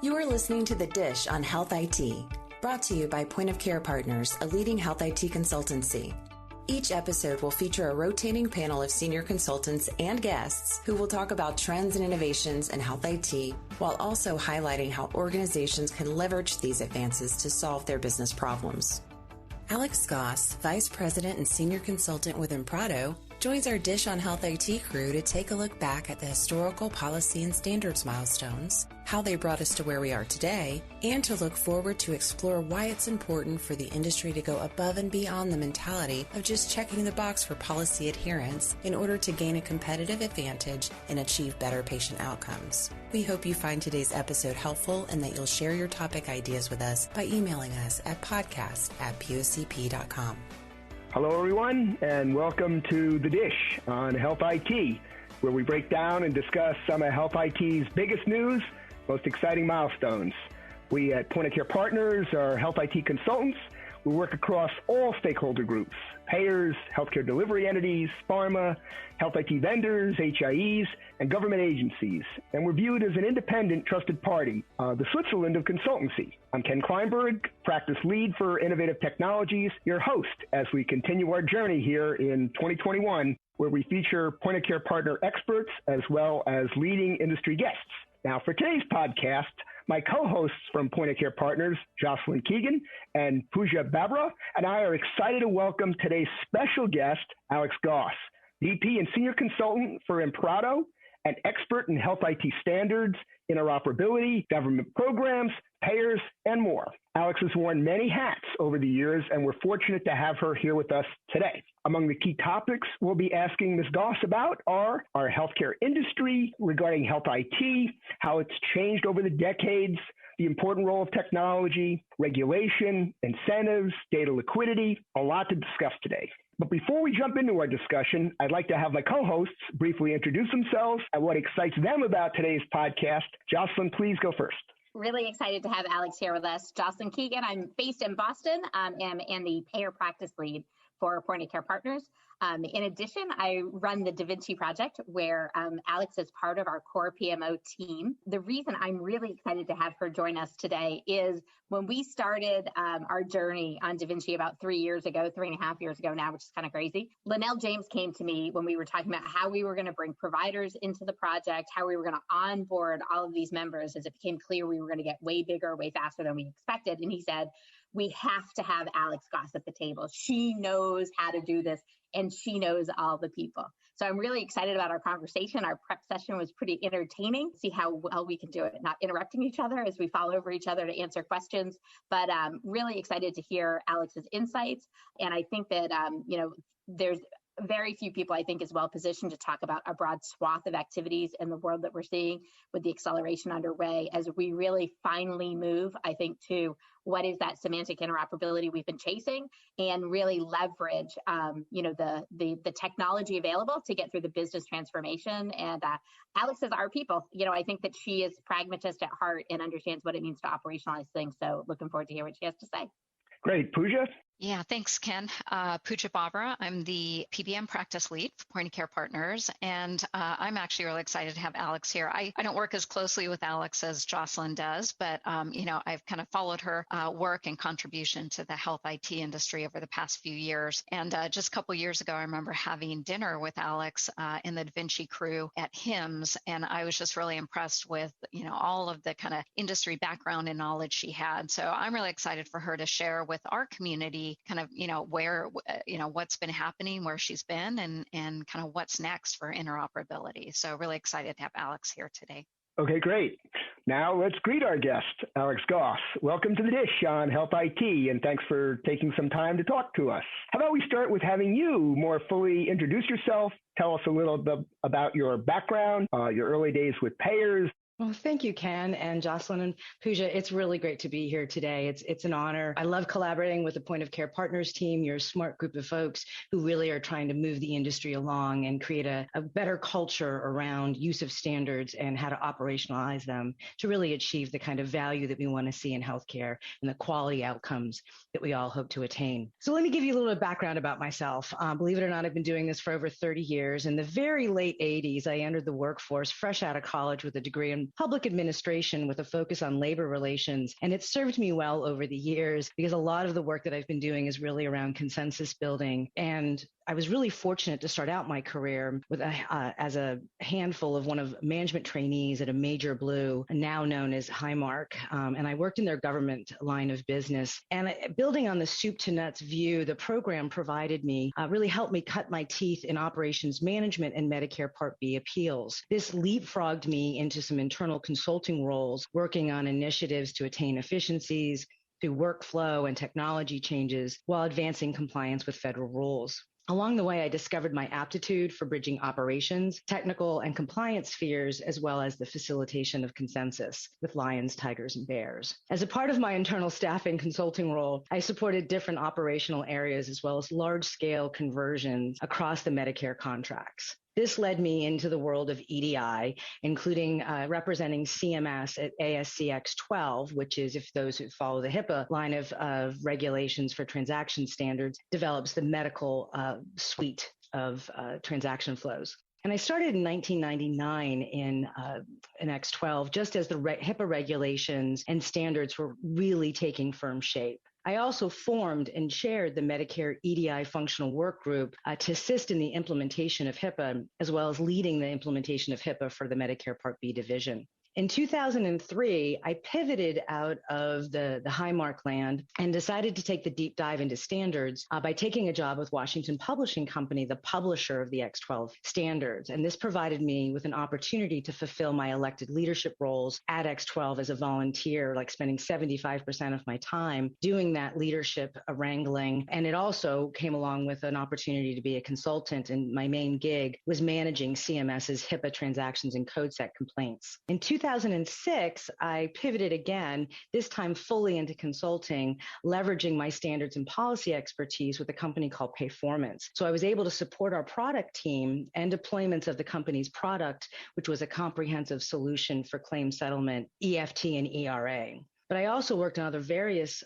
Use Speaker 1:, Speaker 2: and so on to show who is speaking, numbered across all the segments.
Speaker 1: You are listening to The Dish on Health IT, brought to you by Point of Care Partners, a leading health IT consultancy. Each episode will feature a rotating panel of senior consultants and guests who will talk about trends and innovations in health IT, while also highlighting how organizations can leverage these advances to solve their business problems. Alix Goss, Vice President and Senior Consultant with Imprado, joins our Dish on Health IT crew to take a look back at the historical policy and standards milestones, how they brought us to where we are today, and to look forward to explore why it's important for the industry to go above and beyond the mentality of just checking the box for policy adherence in order to gain a competitive advantage and achieve better patient outcomes. We hope you find today's episode helpful and that you'll share your topic ideas with us by emailing us at podcast@pocp.com.
Speaker 2: Hello, everyone, and welcome to The Dish on Health IT, where we break down and discuss some of Health IT's biggest news, most exciting milestones. We at Point of Care Partners are Health IT consultants. We work across all stakeholder groups: payers, healthcare delivery entities, pharma, health IT vendors, HIEs, and government agencies. And we're viewed as an independent, trusted party, the Switzerland of consultancy. I'm Ken Kleinberg, practice lead for innovative technologies, your host as we continue our journey here in 2021, where we feature Point of Care Partner experts as well as leading industry guests. Now, for today's podcast, my co-hosts from Point of Care Partners, Jocelyn, Keegan, and Pooja, Babbrah, and I are excited to welcome today's special guest, Alix Goss, VP and Senior Consultant for Imprado, an expert in health IT standards, interoperability, government programs, payers, and more. Alix has worn many hats over the years, and we're fortunate to have her here with us today. Among the key topics we'll be asking Ms. Goss about are our healthcare industry regarding health IT, how it's changed over the decades, the important role of technology, regulation, incentives, data liquidity, a lot to discuss today. But before we jump into our discussion, I'd like to have my co-hosts briefly introduce themselves and what excites them about today's podcast. Jocelyn, please go first.
Speaker 3: Really excited to have Alix here with us. Jocelyn Keegan, I'm based in Boston and the payer practice lead for Point of Care Partners. In addition, I run the Da Vinci project where Alix is part of our core PMO team. The reason I'm really excited to have her join us today is when we started our journey on Da Vinci about 3.5 years ago now, which is kind of crazy. Linnell James came to me when we were talking about how we were going to bring providers into the project, how we were going to onboard all of these members as it became clear we were going to get way bigger, way faster than we expected. And he said, we have to have Alix Goss at the table. She knows how to do this, and she knows all the people. So I'm really excited about our conversation. Our prep session was pretty entertaining. See how well we can do it, not interrupting each other as we fall over each other to answer questions, but really excited to hear Alix's insights. And I think that, there's very few people, I think, is well positioned to talk about a broad swath of activities in the world that we're seeing with the acceleration underway as we really finally move, I think, to what is that semantic interoperability we've been chasing and really leverage, the technology available to get through the business transformation. And Alix is our people. I think that she is pragmatist at heart and understands what it means to operationalize things. So looking forward to hear what she has to say.
Speaker 2: Great. Pooja?
Speaker 4: Yeah, thanks, Ken. Pooja Babbrah. I'm the PBM practice lead for Point of Care Partners, and I'm actually really excited to have Alix here. I don't work as closely with Alix as Jocelyn does, but I've kind of followed her work and contribution to the health IT industry over the past few years. And just a couple years ago, I remember having dinner with Alix and the Da Vinci crew at HIMSS, and I was just really impressed with all of the kind of industry background and knowledge she had. So I'm really excited for her to share with our community kind of, where, what's been happening, where she's been, and kind of what's next for interoperability. So really excited to have Alix here today.
Speaker 2: Okay, great. Now let's greet our guest, Alix Goss. Welcome to The Dish on Health IT, and thanks for taking some time to talk to us. How about we start with having you more fully introduce yourself, tell us a little bit about your background, your early days with payers.
Speaker 5: Well, thank you, Ken and Jocelyn and Pooja. It's really great to be here today. It's an honor. I love collaborating with the Point of Care Partners team. You're a smart group of folks who really are trying to move the industry along and create a better culture around use of standards and how to operationalize them to really achieve the kind of value that we want to see in healthcare and the quality outcomes that we all hope to attain. So let me give you a little bit of background about myself. Believe it or not, I've been doing this for over 30 years. In the very late 80s, I entered the workforce fresh out of college with a degree in in public administration with a focus on labor relations. And it's served me well over the years because a lot of the work that I've been doing is really around consensus building. And I was really fortunate to start out my career with as a handful of one of management trainees at a major blue, now known as Highmark. And I worked in their government line of business. And building on the soup to nuts view, the program provided me, really helped me cut my teeth in operations management and Medicare Part B appeals. This leapfrogged me into some internal consulting roles, working on initiatives to attain efficiencies through workflow and technology changes while advancing compliance with federal rules. Along the way, I discovered my aptitude for bridging operations, technical and compliance spheres, as well as the facilitation of consensus with lions, tigers, and bears. As a part of my internal staffing consulting role, I supported different operational areas as well as large-scale conversions across the Medicare contracts. This led me into the world of EDI, including representing CMS at ASCX 12, which is, if those who follow the HIPAA line of regulations for transaction standards, develops the medical suite of transaction flows. And I started in 1999 in X12, just as the HIPAA regulations and standards were really taking firm shape. I also formed and chaired the Medicare EDI functional work group to assist in the implementation of HIPAA, as well as leading the implementation of HIPAA for the Medicare Part B division. In 2003, I pivoted out of the Highmark land and decided to take the deep dive into standards by taking a job with Washington Publishing Company, the publisher of the X12 standards. And this provided me with an opportunity to fulfill my elected leadership roles at X12 as a volunteer, like spending 75% of my time doing that leadership wrangling. And it also came along with an opportunity to be a consultant. And my main gig was managing CMS's HIPAA transactions and code set complaints. In 2006, I pivoted again, this time fully into consulting, leveraging my standards and policy expertise with a company called Payformance. So I was able to support our product team and deployments of the company's product, which was a comprehensive solution for claim settlement, EFT, and ERA. But I also worked on other various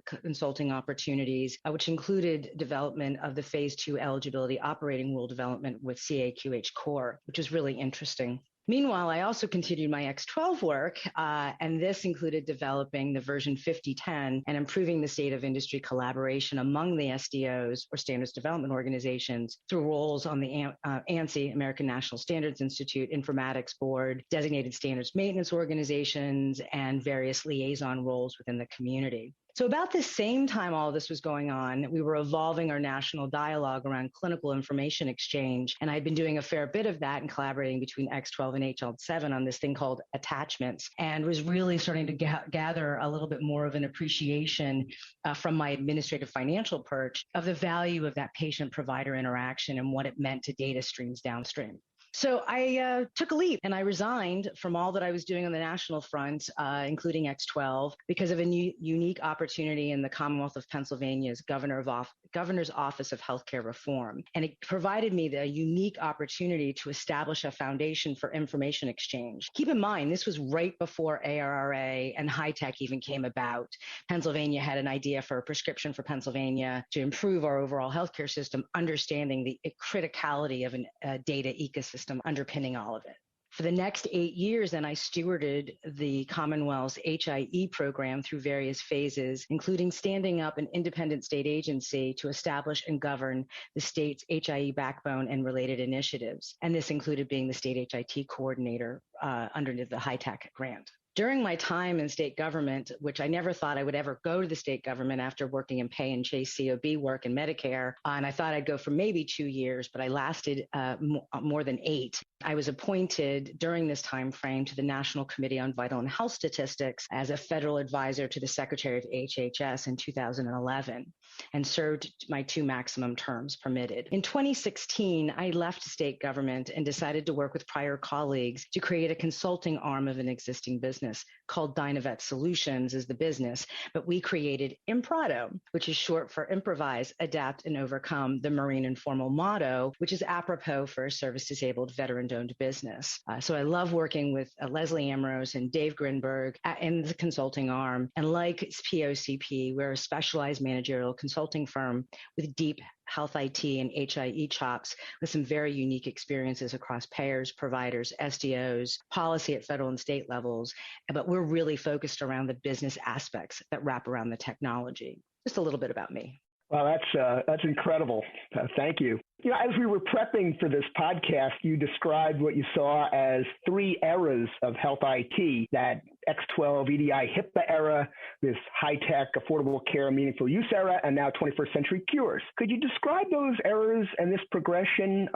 Speaker 5: consulting opportunities, which included development of the Phase 2 eligibility operating rule development with CAQH Core, which was really interesting. Meanwhile, I also continued my X12 work, and this included developing the version 5010 and improving the state of industry collaboration among the SDOs, or Standards Development Organizations, through roles on the ANSI, American National Standards Institute, Informatics Board, designated standards maintenance organizations, and various liaison roles within the community. So about the same time all this was going on, we were evolving our national dialogue around clinical information exchange. And I'd been doing a fair bit of that and collaborating between X12 and HL7 on this thing called attachments, and was really starting to gather a little bit more of an appreciation from my administrative financial perch of the value of that patient-provider interaction and what it meant to data streams downstream. So I took a leap and I resigned from all that I was doing on the national front, including X12, because of a unique opportunity in the Commonwealth of Pennsylvania's Governor's Office of Healthcare Reform. And it provided me the unique opportunity to establish a foundation for information exchange. Keep in mind, this was right before ARRA and high-tech even came about. Pennsylvania had an idea for a prescription for Pennsylvania to improve our overall healthcare system, understanding the criticality of a data ecosystem underpinning all of it. For the next 8 years, then I stewarded the Commonwealth's HIE program through various phases, including standing up an independent state agency to establish and govern the state's HIE backbone and related initiatives. And this included being the state HIT coordinator underneath the high-tech grant. During my time in state government, which I never thought I would ever go to the state government after working in pay and chase COB work in Medicare, and I thought I'd go for maybe 2 years, but I lasted more than 8. I was appointed during this time frame to the National Committee on Vital and Health Statistics as a federal advisor to the Secretary of HHS in 2011 and served my 2 maximum terms permitted. In 2016, I left state government and decided to work with prior colleagues to create a consulting arm of an existing business called Dynavet Solutions is the business, but we created Imprado, which is short for improvise, adapt, and overcome, the Marine Informal motto, which is apropos for a service-disabled veteran-owned business. So I love working with Leslie Ambrose and Dave Grinberg in the consulting arm. And like POCP, we're a specialized managerial consulting firm with deep health IT and HIE chops with some very unique experiences across payers, providers, SDOs, policy at federal and state levels. But we're really focused around the business aspects that wrap around the technology. Just a little bit about me.
Speaker 2: Well, that's incredible. Thank you. You know, as we were prepping for this podcast, you described what you saw as 3 eras of health IT, that X12 EDI HIPAA era, this high-tech, affordable care, meaningful use era, and now 21st century cures. Could you describe those eras and this progression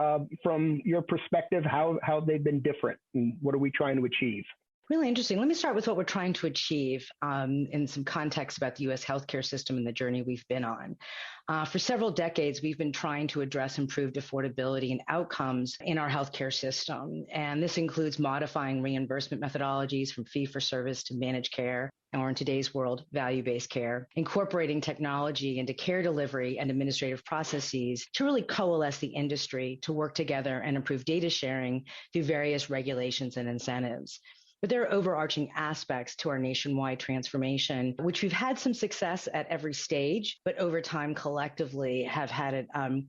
Speaker 2: from your perspective, how they've been different, and what are we trying to achieve?
Speaker 5: Really interesting. Let me start with what we're trying to achieve in some context about the U.S. healthcare system and the journey we've been on. For several decades, we've been trying to address improved affordability and outcomes in our healthcare system. And this includes modifying reimbursement methodologies from fee-for-service to managed care, or in today's world, value-based care, incorporating technology into care delivery and administrative processes to really coalesce the industry to work together and improve data sharing through various regulations and incentives. But there are overarching aspects to our nationwide transformation, which we've had some success at every stage, but over time collectively have had it,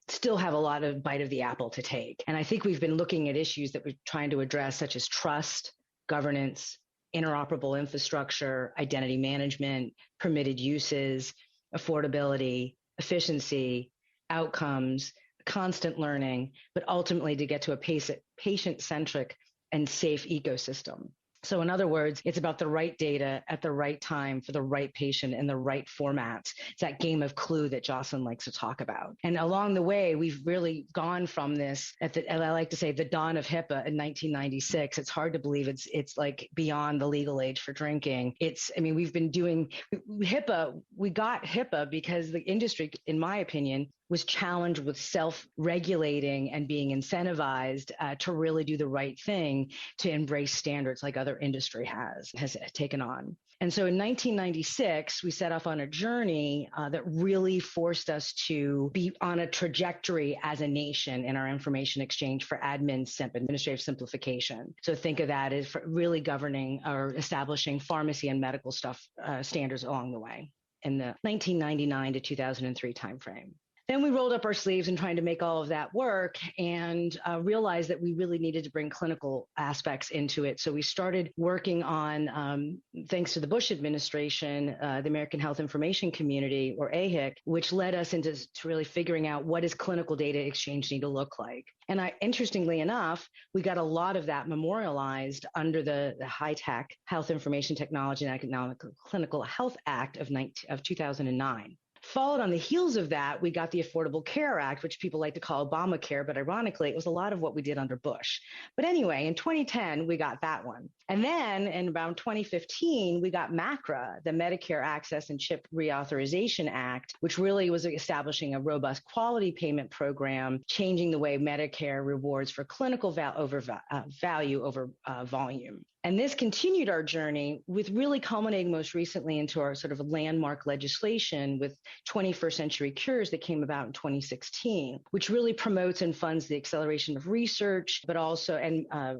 Speaker 5: still have a lot of bite of the apple to take. And I think we've been looking at issues that we're trying to address, such as trust, governance, interoperable infrastructure, identity management, permitted uses, affordability, efficiency, outcomes, constant learning, but ultimately to get to a patient-centric and safe ecosystem. So in other words, it's about the right data at the right time for the right patient in the right formats. It's that game of Clue that Jocelyn likes to talk about. And along the way, we've really gone from this, and I like to say the dawn of HIPAA in 1996. It's hard to believe it's like beyond the legal age for drinking. We've been doing HIPAA. We got HIPAA because the industry, in my opinion, was challenged with self-regulating and being incentivized to really do the right thing to embrace standards like other industry has taken on. And so in 1996, we set off on a journey that really forced us to be on a trajectory as a nation in our information exchange for administrative simplification. So think of that as really governing or establishing pharmacy and medical standards along the way in the 1999 to 2003 timeframe. Then we rolled up our sleeves and trying to make all of that work and realized that we really needed to bring clinical aspects into it. So we started working on, thanks to the Bush administration, the American Health Information Community, or AHIC, which led us into really figuring out what does clinical data exchange need to look like. And interestingly enough, we got a lot of that memorialized under the High-Tech Health Information Technology and Economic Clinical Health Act of 2009. Followed on the heels of that, we got the Affordable Care Act, which people like to call Obamacare, but ironically, it was a lot of what we did under Bush. But anyway, in 2010, we got that one. And then in around 2015, we got MACRA, the Medicare Access and Chip Reauthorization Act, which really was establishing a robust quality payment program, changing the way Medicare rewards for clinical value over volume. And this continued our journey with really culminating most recently into our sort of landmark legislation with 21st Century Cures that came about in 2016, which really promotes and funds the acceleration of research, but also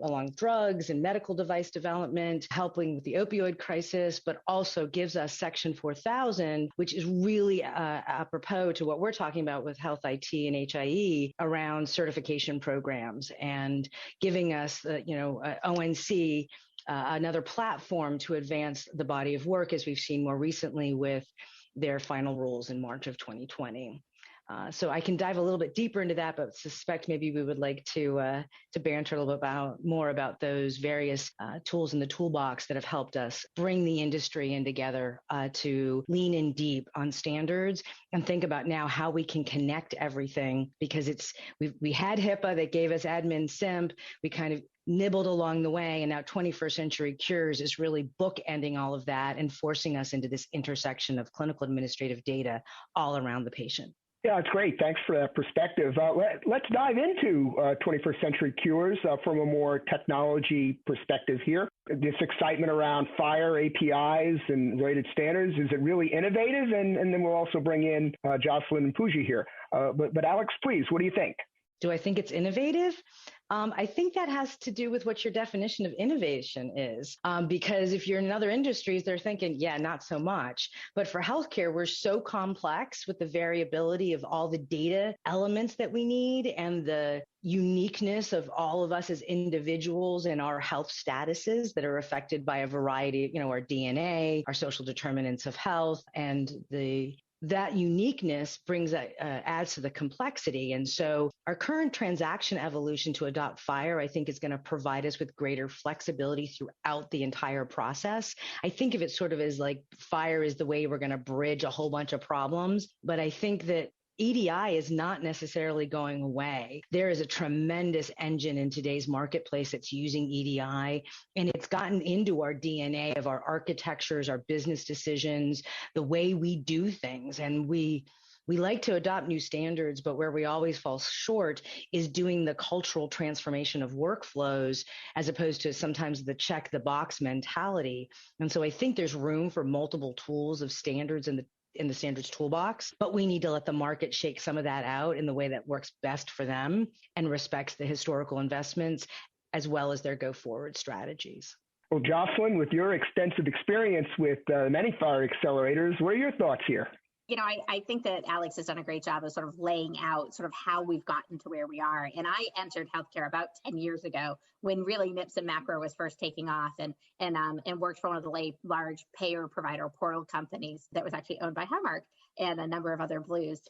Speaker 5: along drugs and medical device development, helping with the opioid crisis, but also gives us Section 4000, which is really apropos to what we're talking about with health IT and HIE around certification programs and giving us, ONC, another platform to advance the body of work, as we've seen more recently with their final rules in March of 2020. So I can dive a little bit deeper into that, but suspect maybe we would like to banter a little bit more about those various tools in the toolbox that have helped us bring the industry in together to lean in deep on standards and think about now how we can connect everything, because we had HIPAA that gave us admin simp. We kind of nibbled along the way, and now 21st Century Cures is really bookending all of that and forcing us into this intersection of clinical administrative data all around the patient.
Speaker 2: Yeah, it's great. Thanks for that perspective. Let's dive into 21st Century Cures from a more technology perspective here. This excitement around FHIR APIs and rated standards, is it really innovative? And then we'll also bring in Jocelyn and Pooja here. But Alix, please, what do you think?
Speaker 5: Do I think it's innovative? I think that has to do with what your definition of innovation is. Because if you're in other industries, they're thinking, yeah, not so much. But for healthcare, we're so complex with the variability of all the data elements that we need and the uniqueness of all of us as individuals and our health statuses that are affected by a variety of, our DNA, our social determinants of health, and that uniqueness adds to the complexity. And so our current transaction evolution to adopt FHIR, I think, is going to provide us with greater flexibility throughout the entire process. I think of it sort of as like FHIR is the way we're going to bridge a whole bunch of problems. But I think that EDI is not necessarily going away. There is a tremendous engine in today's marketplace that's using EDI, and it's gotten into our DNA of our architectures, our business decisions, the way we do things. And we like to adopt new standards, but where we always fall short is doing the cultural transformation of workflows as opposed to sometimes the check the box mentality. And so I think there's room for multiple tools of standards in the standards toolbox, but we need to let the market shake some of that out in the way that works best for them and respects the historical investments as well as their go forward strategies.
Speaker 2: Well, Jocelyn, with your extensive experience with many FHIR accelerators, what are your thoughts here?
Speaker 3: I think that Alix has done a great job of sort of laying out sort of how we've gotten to where we are. And I entered healthcare about 10 years ago when really MIPS and macro was first taking off and worked for one of the large payer provider portal companies that was actually owned by Highmark and a number of other blues.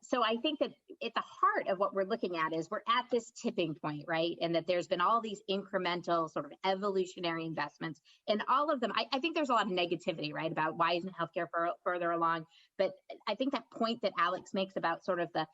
Speaker 3: So I think that at the heart of what we're looking at is we're at this tipping point, right? And that there's been all these incremental sort of evolutionary investments and all of them. I think there's a lot of negativity, right, about why isn't healthcare further along? But I think that point that Alix makes about sort of the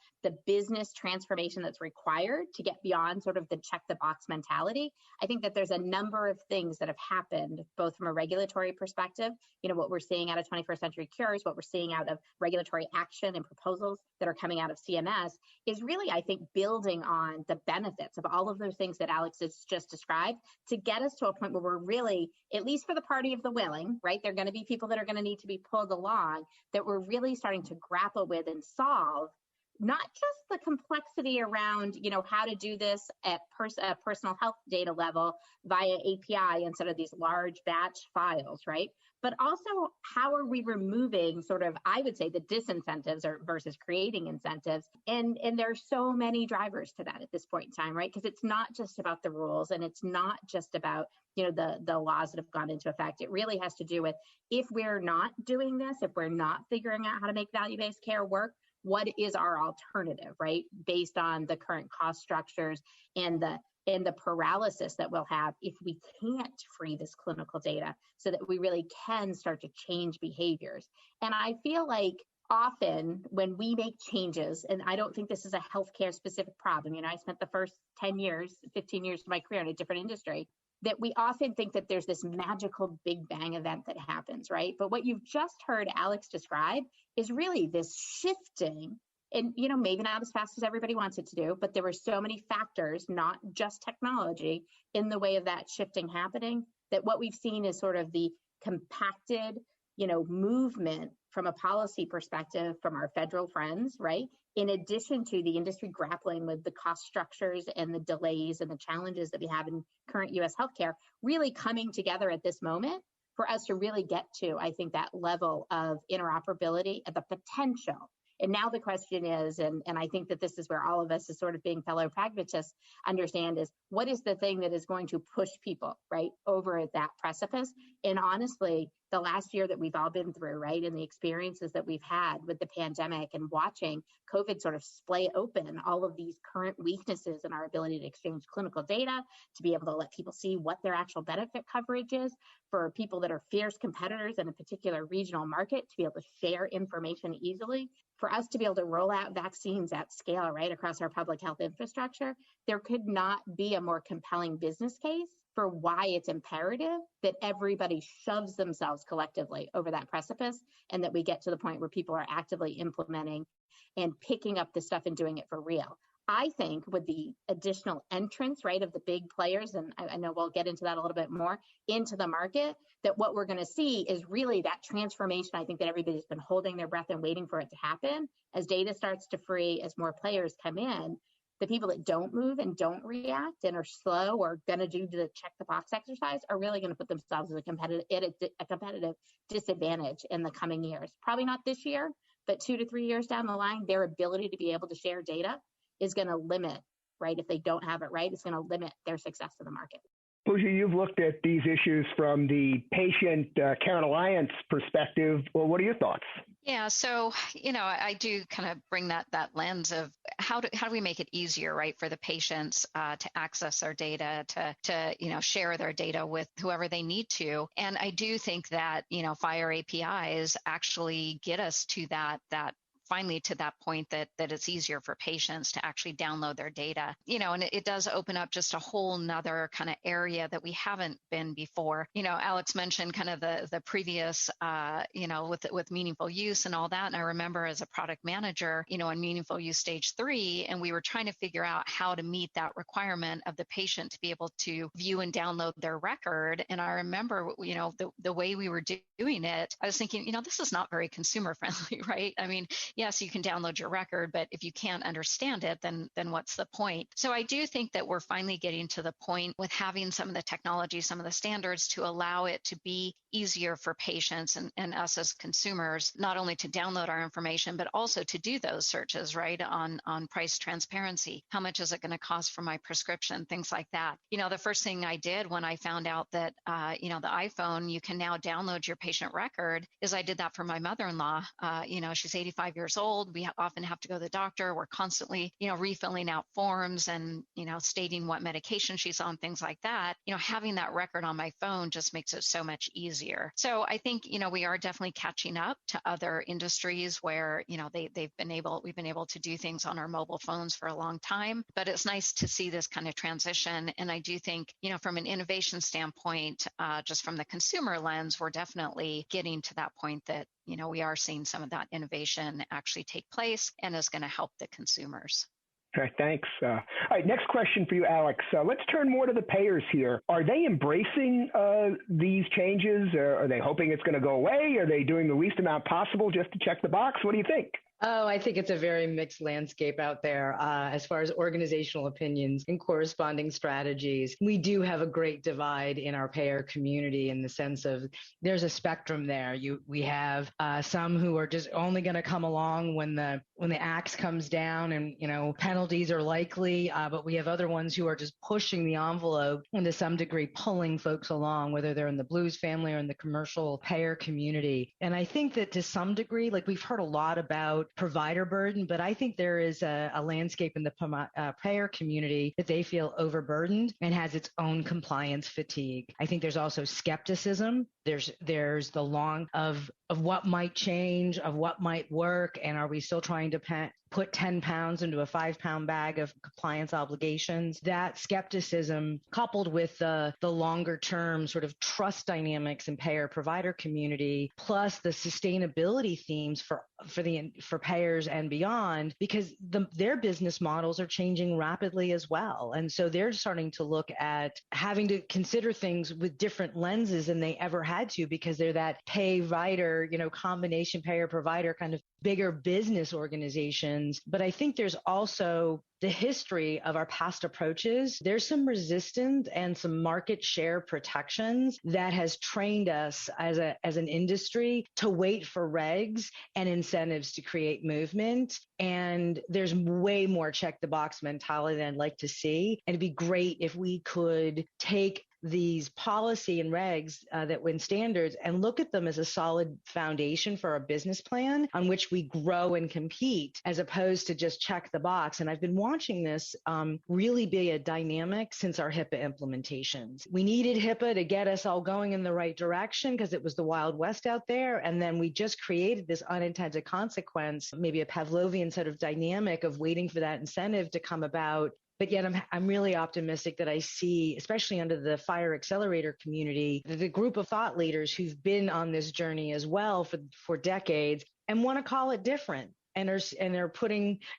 Speaker 3: business transformation that's required to get beyond sort of the check the box mentality, I think that there's a number of things that have happened, both from a regulatory perspective, what we're seeing out of 21st Century Cures, what we're seeing out of regulatory action and proposals that are coming out of CMS is really, I think, building on the benefits of all of those things that Alix has just described to get us to a point where we're really, at least for the party of the willing, right? There are going to be people that are going to need to be pulled along, that we're really starting to grapple with and solve not just the complexity around, how to do this at personal health data level via API instead of these large batch files, right? But also how are we removing sort of, I would say, the disincentives versus creating incentives. And there are so many drivers to that at this point in time, right? Because it's not just about the rules and it's not just about, the laws that have gone into effect. It really has to do with if we're not doing this, if we're not figuring out how to make value-based care work, what is our alternative, right? Based on the current cost structures and the paralysis that we'll have if we can't free this clinical data so that we really can start to change behaviors. And I feel like often when we make changes, and I don't think this is a healthcare specific problem, I spent the first 10 years, 15 years of my career in a different industry, that we often think that there's this magical big bang event that happens, right? But what you've just heard Alix describe is really this shifting, and maybe not as fast as everybody wants it to do, but there were so many factors, not just technology, in the way of that shifting happening, that what we've seen is sort of the compacted, movement from a policy perspective from our federal friends, right? In addition to the industry grappling with the cost structures and the delays and the challenges that we have in current U.S. healthcare, really coming together at this moment for us to really get to, I think, that level of interoperability and the potential. And now the question is, and I think that this is where all of us as sort of being fellow pragmatists understand is, what is the thing that is going to push people, right, over that precipice? And honestly, the last year that we've all been through, right, and the experiences that we've had with the pandemic and watching COVID sort of splay open all of these current weaknesses in our ability to exchange clinical data, to be able to let people see what their actual benefit coverage is, for people that are fierce competitors in a particular regional market to be able to share information easily, for us to be able to roll out vaccines at scale, right, across our public health infrastructure. There could not be a more compelling business case for why it's imperative that everybody shoves themselves collectively over that precipice and that we get to the point where people are actively implementing and picking up this stuff and doing it for real. I think with the additional entrance, right, of the big players, and I know we'll get into that a little bit more, into the market, that what we're going to see is really that transformation. I think that everybody's been holding their breath and waiting for it to happen. As data starts to free, as more players come in, The people that don't move and don't react and are slow or going to do the check the box exercise are really going to put themselves at a competitive disadvantage in the coming years. Probably not this year, but 2 to 3 years down the line, their ability to be able to share data is going to limit, right? If they don't have it right, it's going to limit their success in the market.
Speaker 2: Pooja, you've looked at these issues from the patient care and alliance perspective. Well, what are your thoughts?
Speaker 4: Yeah, so, I do kind of bring that lens of how do we make it easier, right, for the patients to access their data, to share their data with whoever they need to. And I do think that, FHIR APIs actually get us to that finally to that point that it's easier for patients to actually download their data, and it does open up just a whole nother kind of area that we haven't been before. Alix mentioned kind of the previous, with meaningful use and all that. And I remember as a product manager, in meaningful use stage 3, and we were trying to figure out how to meet that requirement of the patient to be able to view and download their record. And I remember, the way we were doing it, I was thinking, this is not very consumer friendly, right? I mean, yes, you can download your record, but if you can't understand it, then what's the point? So I do think that we're finally getting to the point with having some of the technology, some of the standards to allow it to be easier for patients and us as consumers, not only to download our information, but also to do those searches, right, on price transparency. How much is it going to cost for my prescription? Things like that. The first thing I did when I found out that, the iPhone, you can now download your patient record, is I did that for my mother-in-law. She's 85 years old. We often have to go to the doctor. We're constantly, refilling out forms and, stating what medication she's on, things like that. Having that record on my phone just makes it so much easier. So I think, we are definitely catching up to other industries where, we've been able to do things on our mobile phones for a long time, but it's nice to see this kind of transition. And I do think, from an innovation standpoint, just from the consumer lens, we're definitely getting to that point that, we are seeing some of that innovation actually take place and is going to help the consumers.
Speaker 2: All right, thanks. All right, next question for you, Alix. Let's turn more to the payers here. Are they embracing these changes? Are they hoping it's going to go away? Are they doing the least amount possible just to check the box? What do you think?
Speaker 5: Oh, I think it's a very mixed landscape out there as far as organizational opinions and corresponding strategies. We do have a great divide in our payer community in the sense of there's a spectrum there. We have some who are just only going to come along when the axe comes down and penalties are likely, but we have other ones who are just pushing the envelope and to some degree pulling folks along, whether they're in the Blues family or in the commercial payer community. And I think that to some degree, like we've heard a lot about provider burden, but I think there is a landscape in the payer community that they feel overburdened and has its own compliance fatigue. I think there's also skepticism. There's the long of what might change, of what might work, and are we still trying to put 10 pounds into a 5-pound bag of compliance obligations? That skepticism, coupled with the longer term sort of trust dynamics in payer provider community, plus the sustainability themes for payers and beyond, because their business models are changing rapidly as well. And so they're starting to look at having to consider things with different lenses than they ever had to, because they're that pay-rider, combination payer-provider kind of bigger business organizations. But I think there's also the history of our past approaches. There's some resistance and some market share protections that has trained us as an industry to wait for regs and incentives to create movement. And there's way more check the box mentality than I'd like to see. And it'd be great if we could take these policy and regs that win standards and look at them as a solid foundation for a business plan on which we grow and compete, as opposed to just check the box. And I've been watching this really be a dynamic since our HIPAA implementations. We needed HIPAA to get us all going in the right direction because it was the Wild West out there. And then we just created this unintended consequence, maybe a Pavlovian sort of dynamic of waiting for that incentive to come about. But yet I'm really optimistic that I see, especially under the FHIR accelerator community, the group of thought leaders who've been on this journey as well for decades and want to call it different. And they're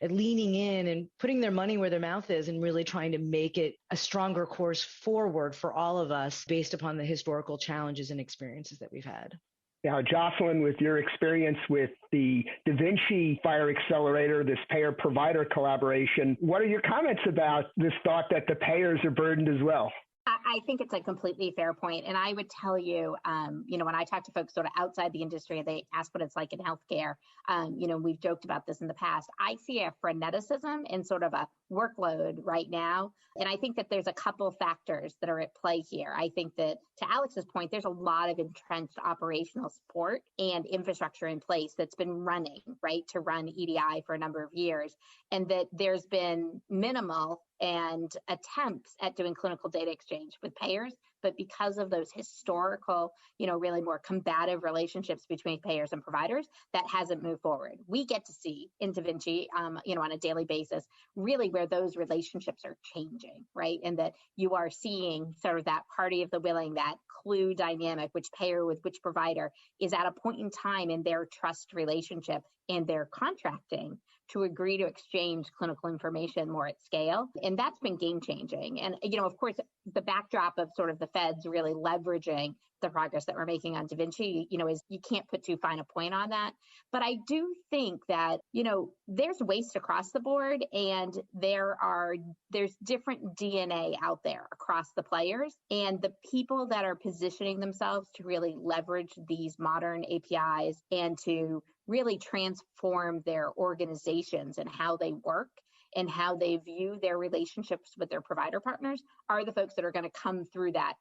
Speaker 5: leaning in and putting their money where their mouth is and really trying to make it a stronger course forward for all of us based upon the historical challenges and experiences that we've had.
Speaker 2: Now, Jocelyn, with your experience with the DaVinci Fire Accelerator, this payer-provider collaboration, what are your comments about this thought that the payers are burdened as well?
Speaker 3: I think it's a completely fair point. And I would tell you, when I talk to folks sort of outside the industry, they ask what it's like in healthcare. We've joked about this in the past. I see a freneticism and sort of a workload right now. And I think that there's a couple factors that are at play here. I think that to Alix's point, there's a lot of entrenched operational support and infrastructure in place that's been running, right, to run EDI for a number of years. And that there's been minimal and attempts at doing clinical data exchange with payers, but because of those historical, really more combative relationships between payers and providers, that hasn't moved forward. We get to see in DaVinci, on a daily basis, really where those relationships are changing, right? And that you are seeing sort of that party of the willing, that clue dynamic, which payer with which provider is at a point in time in their trust relationship and their contracting to agree to exchange clinical information more at scale. And that's been game changing. And, of course, the backdrop of sort of the feds really leveraging the progress that we're making on DaVinci, is you can't put too fine a point on that. But I do think that, there's waste across the board and there's different DNA out there across the players, and the people that are positioning themselves to really leverage these modern APIs and to really transform their organizations and how they work and how they view their relationships with their provider partners are the folks that are going to come through that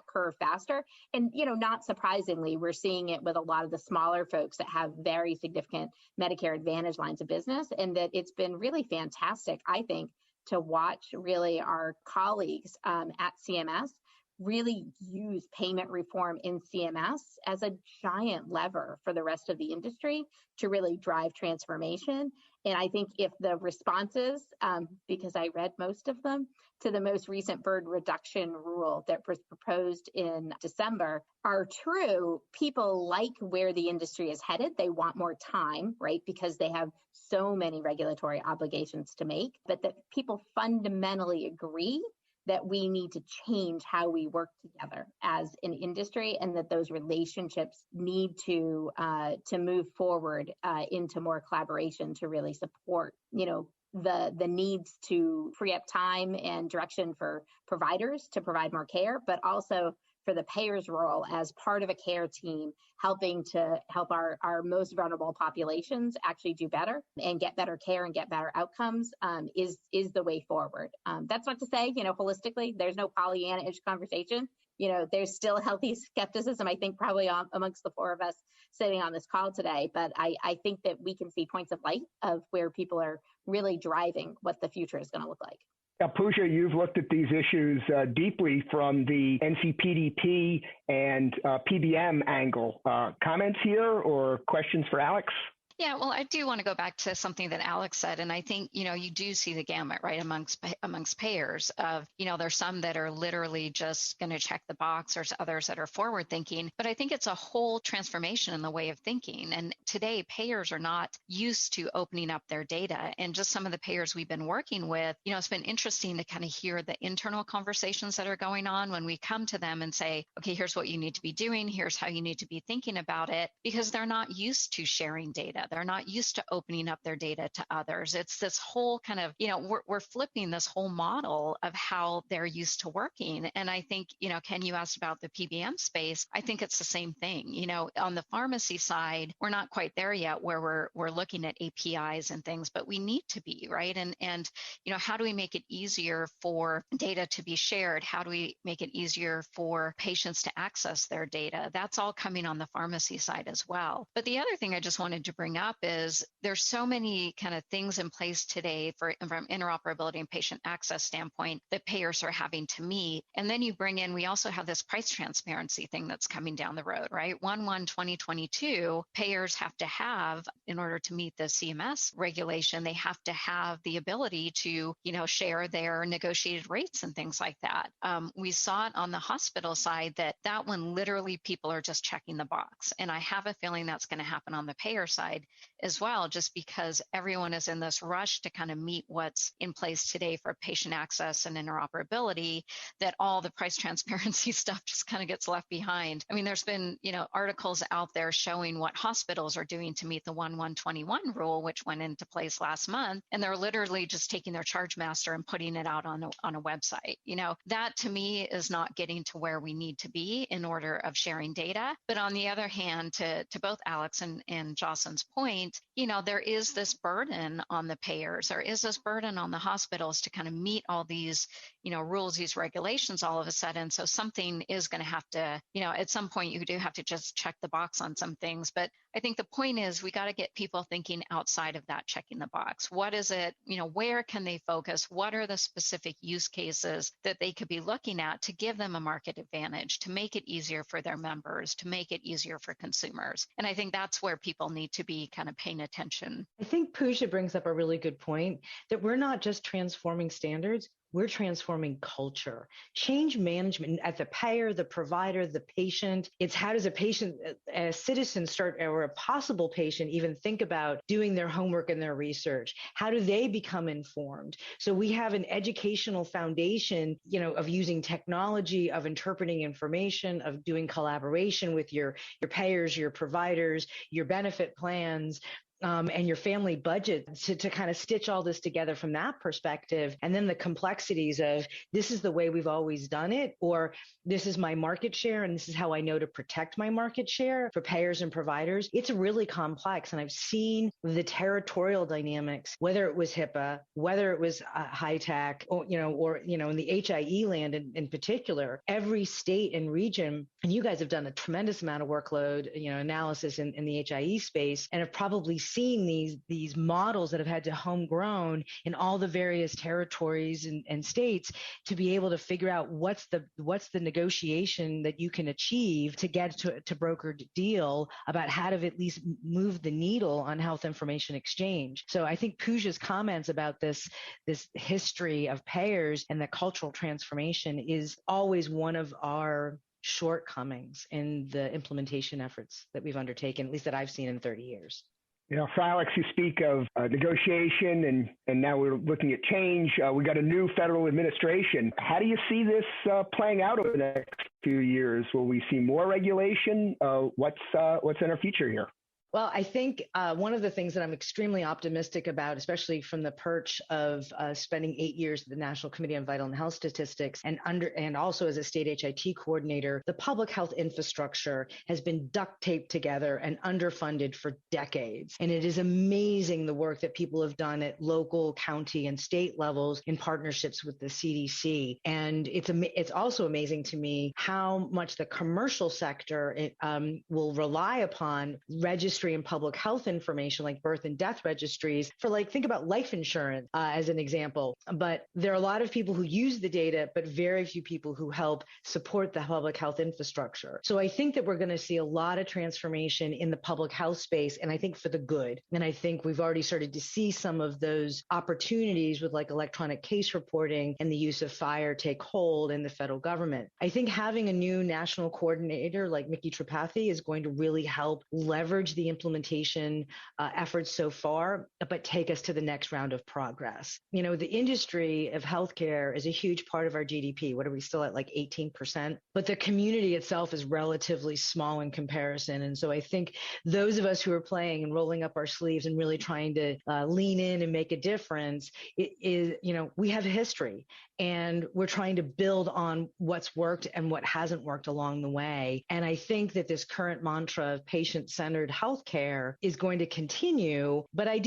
Speaker 3: curve faster. And, not surprisingly, we're seeing it with a lot of the smaller folks that have very significant Medicare Advantage lines of business. And that it's been really fantastic, I think, to watch really our colleagues at CMS really use payment reform in CMS as a giant lever for the rest of the industry to really drive transformation. And I think if the responses, because I read most of them, to the most recent bird reduction rule that was proposed in December are true, people like where the industry is headed. They want more time, right? Because they have so many regulatory obligations to make, but that people fundamentally agree that we need to change how we work together as an industry, and that those relationships need to move forward into more collaboration to really support, the needs to free up time and direction for providers to provide more care, but also for the payer's role as part of a care team, helping to help our most vulnerable populations actually do better and get better care and get better outcomes is the way forward. That's not to say, holistically, there's no Pollyanna-ish conversation. There's still healthy skepticism, I think, probably amongst the four of us sitting on this call today. But I think that we can see points of light of where people are really driving what the future is going to look like.
Speaker 2: Now, Pooja, you've looked at these issues deeply from the NCPDP and PBM angle. Comments here or questions for Alix?
Speaker 4: Yeah, well, I do want to go back to something that Alix said, and I think, you do see the gamut, right, amongst payers of, there's some that are literally just going to check the box, there's others that are forward thinking, but I think it's a whole transformation in the way of thinking. And today, payers are not used to opening up their data, and just some of the payers we've been working with, it's been interesting to kind of hear the internal conversations that are going on when we come to them and say, okay, here's what you need to be doing, here's how you need to be thinking about it, because they're not used to sharing data. They're not used to opening up their data to others. It's this whole kind of, we're flipping this whole model of how they're used to working. And I think, Ken, you asked about the PBM space. I think it's the same thing. On the pharmacy side, we're not quite there yet where we're looking at APIs and things, but we need to be, right? And how do we make it easier for data to be shared? How do we make it easier for patients to access their data? That's all coming on the pharmacy side as well. But the other thing I just wanted to bring up is there's so many kind of things in place today from interoperability and patient access standpoint that payers are having to meet. And then you bring in, we also have this price transparency thing that's coming down the road, right? 1/1/2022, payers have to have, in order to meet the CMS regulation, they have to have the ability to, share their negotiated rates and things like that. We saw it on the hospital side that one literally people are just checking the box. And I have a feeling that's going to happen on the payer side. as well, just because everyone is in this rush to kind of meet what's in place today for patient access and interoperability, that all the price transparency stuff just kind of gets left behind. I mean, there's been, articles out there showing what hospitals are doing to meet the 1121 rule, which went into place last month, and they're literally just taking their charge master and putting it out on a website. That to me is not getting to where we need to be in order of sharing data. But on the other hand, to both Alix and Jocelyn's point, there is this burden on the payers. There is this burden on the hospitals to kind of meet all these, rules, these regulations all of a sudden. So something is going to have to, at some point you do have to just check the box on some things. But I think the point is we got to get people thinking outside of that, checking the box. What is it, where can they focus? What are the specific use cases that they could be looking at to give them a market advantage, to make it easier for their members, to make it easier for consumers? And I think that's where people need to be kind of paying attention.
Speaker 5: I think Pooja brings up a really good point that we're not just transforming standards. We're transforming culture. Change management at the payer, the provider, the patient. It's how does a citizen start, or a possible patient even think about doing their homework and their research? How do they become informed? So we have an educational foundation, of using technology, of interpreting information, of doing collaboration with your payers, your providers, your benefit plans, and your family budget to kind of stitch all this together from that perspective. And then the complexities of this is the way we've always done it, or this is my market share and this is how I know to protect my market share for payers and providers. It's really complex. And I've seen the territorial dynamics, whether it was HIPAA, whether it was high-tech, or in the HIE land in particular, every state and region, and you guys have done a tremendous amount of workload, analysis in the HIE space, and have probably seen these models that have had to homegrown in all the various territories and states to be able to figure out what's the negotiation that you can achieve to get to brokered deal about how to at least move the needle on health information exchange. So I think Pooja's comments about this history of payers and the cultural transformation is always one of our shortcomings in the implementation efforts that we've undertaken, at least that I've seen in 30 years.
Speaker 2: So Alix, you speak of negotiation, and now we're looking at change. We got a new federal administration. How do you see this playing out over the next few years? Will we see more regulation? What's in our future here?
Speaker 5: Well, I think one of the things that I'm extremely optimistic about, especially from the perch of spending 8 years at the National Committee on Vital and Health Statistics and also as a state HIT coordinator, the public health infrastructure has been duct taped together and underfunded for decades. And it is amazing the work that people have done at local, county, and state levels in partnerships with the CDC. And it's also amazing to me how much the commercial sector will rely upon registry and public health information like birth and death registries for think about life insurance as an example. But there are a lot of people who use the data, but very few people who help support the public health infrastructure. So I think that we're going to see a lot of transformation in the public health space, and I think for the good. And I think we've already started to see some of those opportunities with electronic case reporting and the use of FHIR take hold in the federal government. I think having a new national coordinator like Mickey Tripathi is going to really help leverage the implementation efforts so far, but take us to the next round of progress. The industry of healthcare is a huge part of our GDP. What are we still at 18%? But the community itself is relatively small in comparison. And so I think those of us who are playing and rolling up our sleeves and really trying to lean in and make a difference we have a history, and we're trying to build on what's worked and what hasn't worked along the way. And I think that this current mantra of patient-centered healthcare is going to continue, but I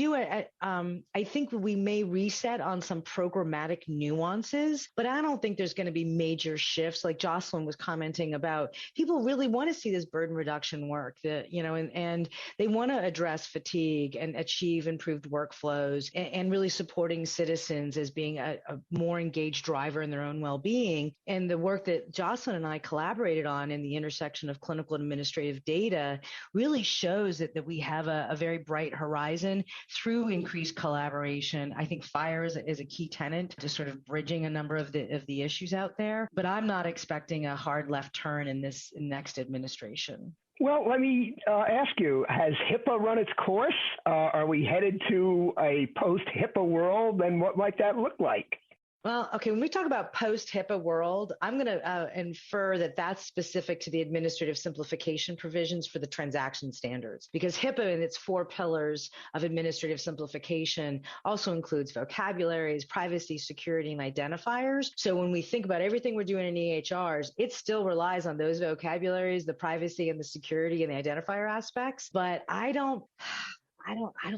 Speaker 5: think we may reset on some programmatic nuances, but I don't think there's going to be major shifts. Like Jocelyn was commenting about, people really want to see this burden reduction work, and they want to address fatigue and achieve improved workflows and really supporting citizens as being a more engaged driver in their own well-being. And the work that Jocelyn and I collaborated on in the intersection of clinical and administrative data really shows that we have a very bright horizon through increased collaboration. I think FHIR is a key tenet to sort of bridging a number of the issues out there, but I'm not expecting a hard left turn in this next administration.
Speaker 2: Well, let me ask you, has HIPAA run its course? Are we headed to a post-HIPAA world, and what might that look like?
Speaker 5: Well, okay, when we talk about post-HIPAA world, I'm going to infer that that's specific to the administrative simplification provisions for the transaction standards, because HIPAA in its 4 pillars of administrative simplification also includes vocabularies, privacy, security, and identifiers. So when we think about everything we're doing in EHRs, it still relies on those vocabularies, the privacy and the security and the identifier aspects. But I don't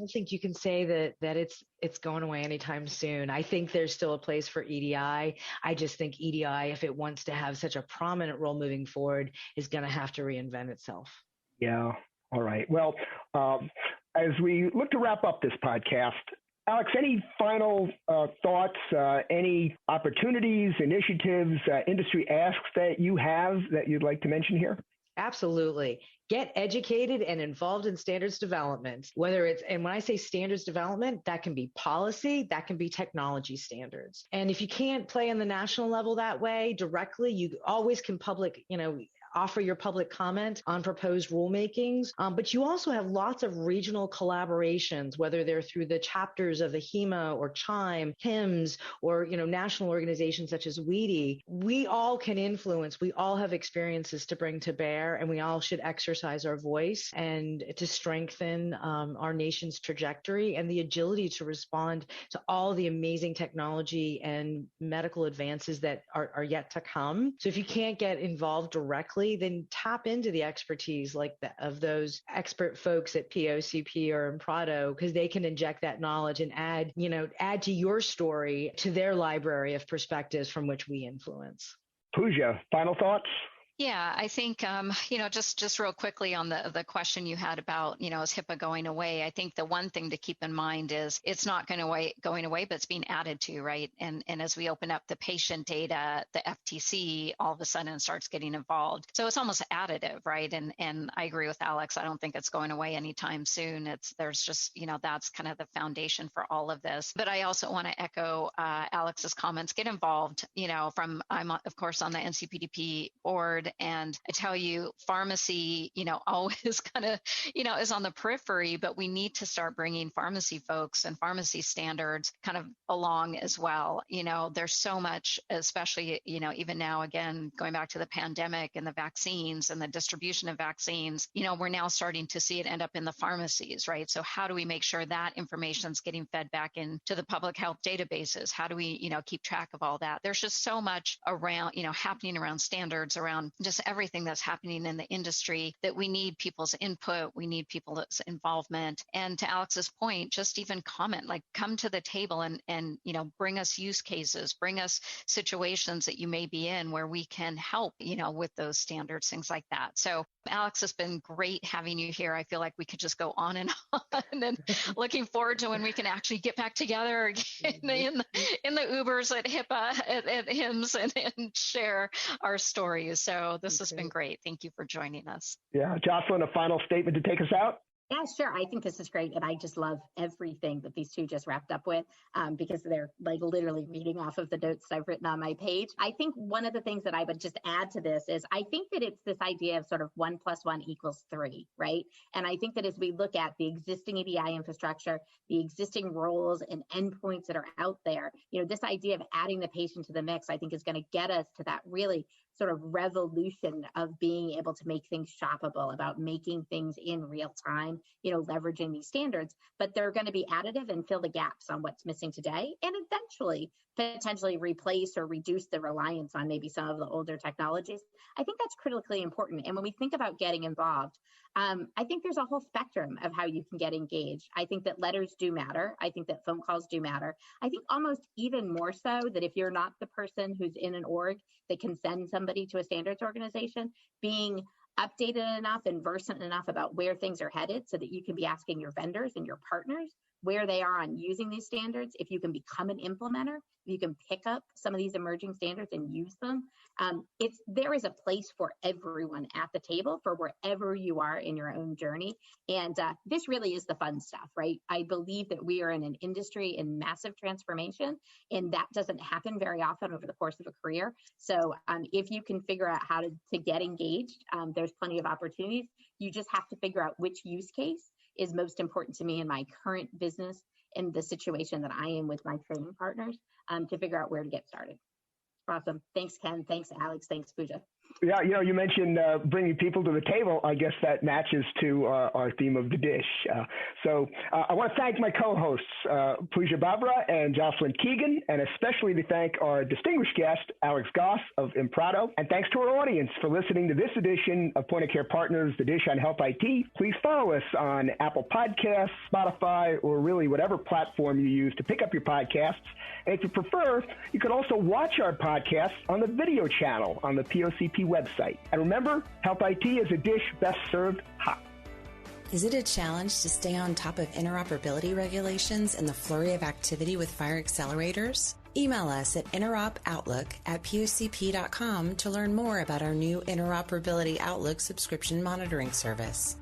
Speaker 5: think you can say that it's going away anytime soon. I think there's still a place for EDI. I just think EDI, if it wants to have such a prominent role moving forward, is going to have to reinvent itself.
Speaker 2: Yeah. All right. Well, as we look to wrap up this podcast, Alix, any final thoughts, any opportunities, initiatives, industry asks that you have that you'd like to mention here?
Speaker 5: Absolutely. Get educated and involved in standards development, and when I say standards development, that can be policy, that can be technology standards. And if you can't play on the national level that way directly, you always can offer your public comment on proposed rulemakings. But you also have lots of regional collaborations, whether they're through the chapters of the HEMA or CHIME, HIMSS, or national organizations such as WEDI. We all can influence. We all have experiences to bring to bear, and we all should exercise our voice and to strengthen our nation's trajectory and the agility to respond to all the amazing technology and medical advances that are yet to come. So if you can't get involved directly, then tap into the expertise of those expert folks at POCP or Imprado, because they can inject that knowledge and add to your story, to their library of perspectives from which we influence.
Speaker 2: Pooja, final thoughts?
Speaker 4: Yeah, I think, just real quickly on the question you had about, is HIPAA going away? I think the one thing to keep in mind is it's not going away, but it's being added to, right? And as we open up the patient data, the FTC all of a sudden starts getting involved. So it's almost additive, right? And I agree with Alix. I don't think it's going away anytime soon. There's just, that's kind of the foundation for all of this. But I also want to echo Alix's comments. Get involved, I'm of course on the NCPDP board. And I tell you, pharmacy, always kind of, is on the periphery, but we need to start bringing pharmacy folks and pharmacy standards kind of along as well. There's so much, especially, even now, again, going back to the pandemic and the vaccines and the distribution of vaccines, we're now starting to see it end up in the pharmacies, right? So how do we make sure that information is getting fed back into the public health databases? How do we, keep track of all that? There's just so much around, happening around standards, around just everything that's happening in the industry, that we need people's input, we need people's involvement. And to Alix's point, just even comment, come to the table and bring us use cases, bring us situations that you may be in where we can help, with those standards, things like that. So Alix, it's been great having you here. I feel like we could just go on and and looking forward to when we can actually get back together again in the Ubers at HIPAA, at HIMSS, and share our stories. So this has been great. Thank you for joining us.
Speaker 2: Yeah. Jocelyn, a final statement to take us out?
Speaker 3: Yeah, sure. I think this is great. And I just love everything that these two just wrapped up with because they're literally reading off of the notes that I've written on my page. I think one of the things that I would just add to this is I think that it's this idea of sort of 1 + 1 = 3, right? And I think that as we look at the existing EDI infrastructure, the existing roles and endpoints that are out there, this idea of adding the patient to the mix, I think is going to get us to that really sort of revolution of being able to make things shoppable, about making things in real time, leveraging these standards, but they're going to be additive and fill the gaps on what's missing today, and eventually potentially replace or reduce the reliance on maybe some of the older technologies. I think that's critically important. And when we think about getting involved, I think there's a whole spectrum of how you can get engaged. I think that letters do matter. I think that phone calls do matter. I think almost even more so that if you're not the person who's in an org that can send somebody to a standards organization, being updated enough and versant enough about where things are headed so that you can be asking your vendors and your partners where they are on using these standards, if you can become an implementer, you can pick up some of these emerging standards and use them. There is a place for everyone at the table for wherever you are in your own journey. And this really is the fun stuff, right? I believe that we are in an industry in massive transformation, and that doesn't happen very often over the course of a career. So if you can figure out how to get engaged, there's plenty of opportunities. You just have to figure out which use case is most important to me in my current business and the situation that I am with my training partners to figure out where to get started. Awesome. Thanks, Ken. Thanks, Alix. Thanks, Pooja.
Speaker 2: Yeah, you mentioned bringing people to the table. I guess that matches to our theme of the dish. So I want to thank my co-hosts, Pooja Babbrah and Jocelyn Keegan, and especially to thank our distinguished guest, Alix Goss of Imprado. And thanks to our audience for listening to this edition of Point of Care Partners, The Dish on Health IT. Please follow us on Apple Podcasts, Spotify, or really whatever platform you use to pick up your podcasts. And if you prefer, you can also watch our podcasts on the video channel on the POCP website. And remember, Health IT is a dish best served hot.
Speaker 1: Is it a challenge to stay on top of interoperability regulations and the flurry of activity with fire accelerators? Email us at interopoutlook@pocp.com to learn more about our new Interoperability Outlook subscription monitoring service.